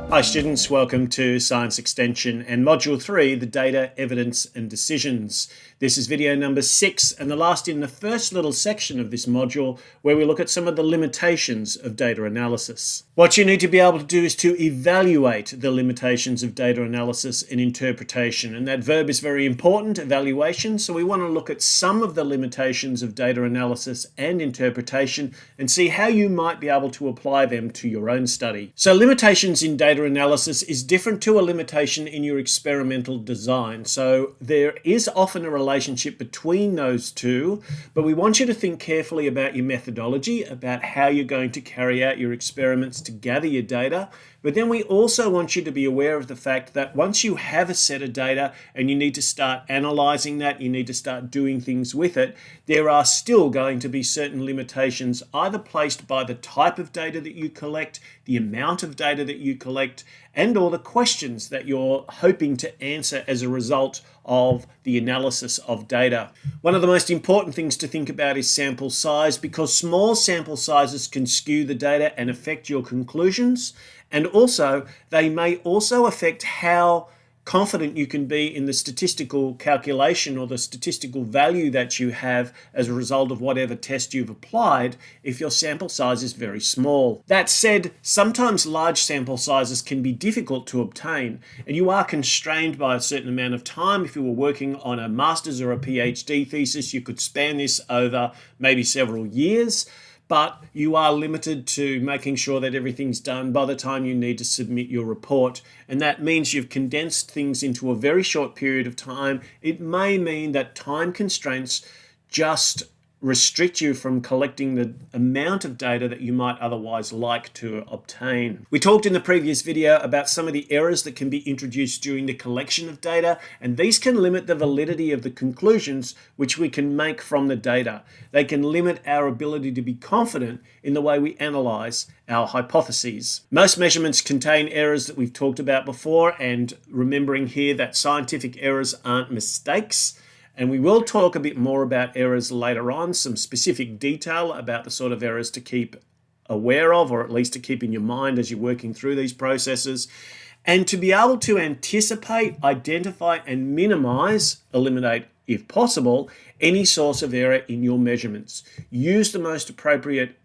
Hi students, welcome to Science Extension and Module 3, the Data, Evidence and Decisions. This is video number 6 and the last in the first little section of this module where we look at some of the limitations of data analysis. What you need to be able to do is to evaluate the limitations of data analysis and interpretation, and that verb is very important, evaluation, so we want to look at some of the limitations of data analysis and interpretation and see how you might be able to apply them to your own study. So limitations in data analysis is different to a limitation in your experimental design. So there is often a relationship between those two, but we want you to think carefully about your methodology, about how you're going to carry out your experiments to gather your data. But then we also want you to be aware of the fact that once you have a set of data and you need to start analyzing that, you need to start doing things with it, there are still going to be certain limitations either placed by the type of data that you collect, the amount of data that you collect, and or the questions that you're hoping to answer as a result of the analysis of data. One of the most important things to think about is sample size, because small sample sizes can skew the data and affect your conclusions. And also, they may also affect how confident you can be in the statistical calculation or the statistical value that you have as a result of whatever test you've applied if your sample size is very small. That said, sometimes large sample sizes can be difficult to obtain, and you are constrained by a certain amount of time. If you were working on a master's or a PhD thesis, you could span this over maybe several years. But you are limited to making sure that everything's done by the time you need to submit your report. And that means you've condensed things into a very short period of time. It may mean that time constraints just restrict you from collecting the amount of data that you might otherwise like to obtain. We talked in the previous video about some of the errors that can be introduced during the collection of data, and these can limit the validity of the conclusions which we can make from the data. They can limit our ability to be confident in the way we analyze our hypotheses. Most measurements contain errors that we've talked about before, and remembering here that scientific errors aren't mistakes. And we will talk a bit more about errors later on, some specific detail about the sort of errors to keep aware of, or at least to keep in your mind as you're working through these processes. And to be able to anticipate, identify, and minimize, eliminate, if possible, any source of error in your measurements. Use the most appropriate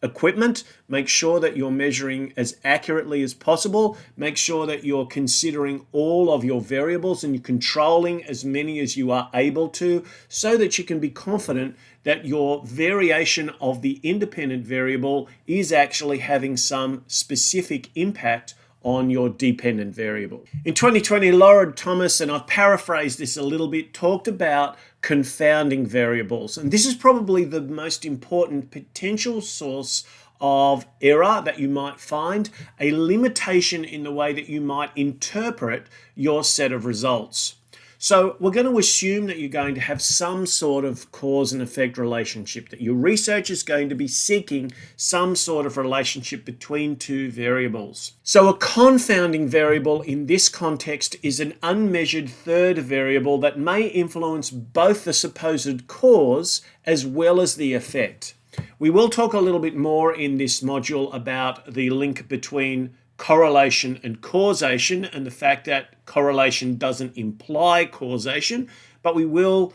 equipment. Make sure that you're measuring as accurately as possible. Make sure that you're considering all of your variables and you're controlling as many as you are able to, so that you can be confident that your variation of the independent variable is actually having some specific impact on your dependent variable. In 2020, Laura Thomas, and I've paraphrased this a little bit, talked about confounding variables. And this is probably the most important potential source of error that you might find, a limitation in the way that you might interpret your set of results. So we're going to assume that you're going to have some sort of cause and effect relationship, that your research is going to be seeking some sort of relationship between two variables. So a confounding variable in this context is an unmeasured third variable that may influence both the supposed cause as well as the effect. We will talk a little bit more in this module about the link between correlation and causation, and the fact that correlation doesn't imply causation, but we will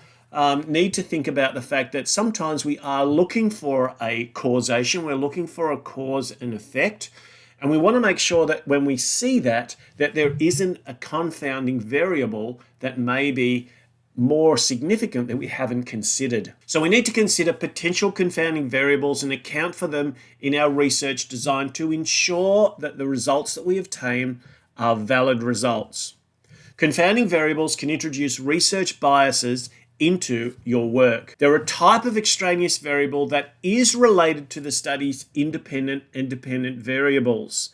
need to think about the fact that sometimes we are looking for a causation, we're looking for a cause and effect, and we want to make sure that when we see that there isn't a confounding variable that may be more significant that we haven't considered. So we need to consider potential confounding variables and account for them in our research design to ensure that the results that we obtain are valid results. Confounding variables can introduce research biases into your work. They're a type of extraneous variable that is related to the study's independent and dependent variables.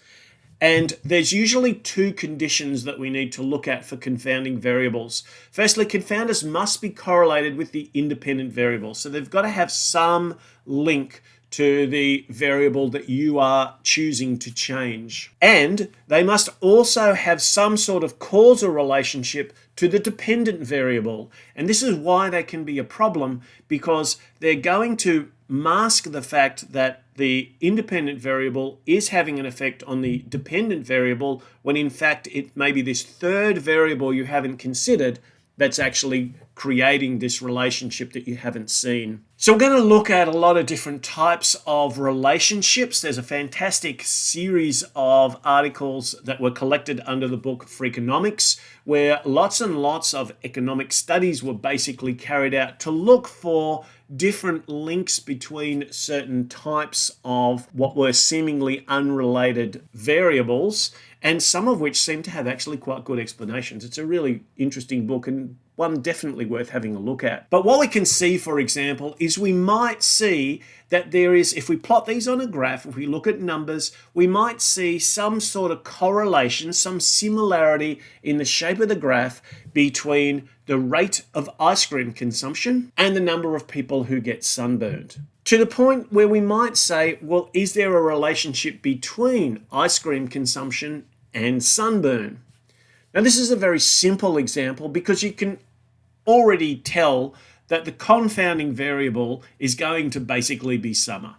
And there's usually two conditions that we need to look at for confounding variables. Firstly, confounders must be correlated with the independent variable. So they've got to have some link to the variable that you are choosing to change. And they must also have some sort of causal relationship to the dependent variable. And this is why they can be a problem, because they're going to mask the fact that the independent variable is having an effect on the dependent variable, when in fact it may be this third variable you haven't considered that's actually creating this relationship that you haven't seen. So we're going to look at a lot of different types of relationships. There's a fantastic series of articles that were collected under the book Freakonomics, where lots and lots of economic studies were basically carried out to look for different links between certain types of what were seemingly unrelated variables, and some of which seem to have actually quite good explanations. It's a really interesting book and one definitely worth having a look at. But what we can see, for example, is we might see that there is, if we plot these on a graph, if we look at numbers, we might see some sort of correlation, some similarity in the shape of the graph between the rate of ice cream consumption and the number of people who get sunburned. To the point where we might say, well, is there a relationship between ice cream consumption and sunburn? Now, this is a very simple example because you can already tell that the confounding variable is going to basically be summer.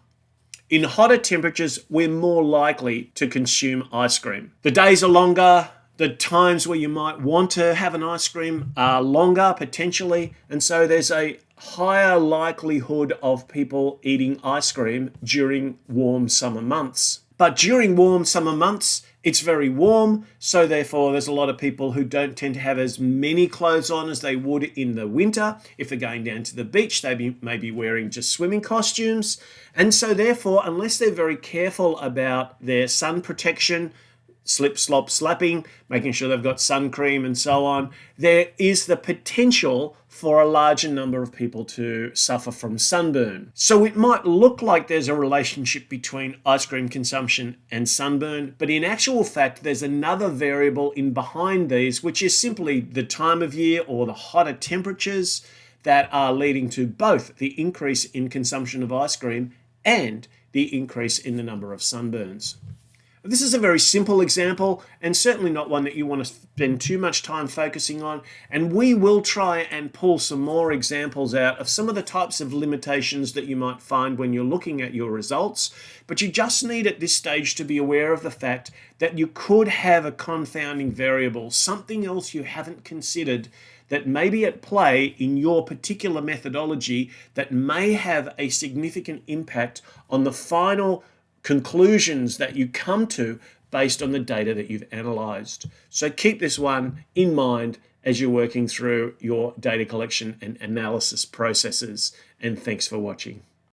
In hotter temperatures, we're more likely to consume ice cream. The days are longer, the times where you might want to have an ice cream are longer potentially, and so there's a higher likelihood of people eating ice cream during warm summer months. But during warm summer months, it's very warm, so therefore there's a lot of people who don't tend to have as many clothes on as they would in the winter. If they're going down to the beach, they may be wearing just swimming costumes. And so therefore, unless they're very careful about their sun protection, slip, slop, slapping, making sure they've got sun cream and so on, there is the potential for a larger number of people to suffer from sunburn. So it might look like there's a relationship between ice cream consumption and sunburn, but in actual fact, there's another variable in behind these, which is simply the time of year or the hotter temperatures that are leading to both the increase in consumption of ice cream and the increase in the number of sunburns. This is a very simple example and certainly not one that you want to spend too much time focusing on, and we will try and pull some more examples out of some of the types of limitations that you might find when you're looking at your results, but you just need at this stage to be aware of the fact that you could have a confounding variable, something else you haven't considered that may be at play in your particular methodology that may have a significant impact on the final conclusions that you come to based on the data that you've analyzed. So keep this one in mind as you're working through your data collection and analysis processes. And thanks for watching.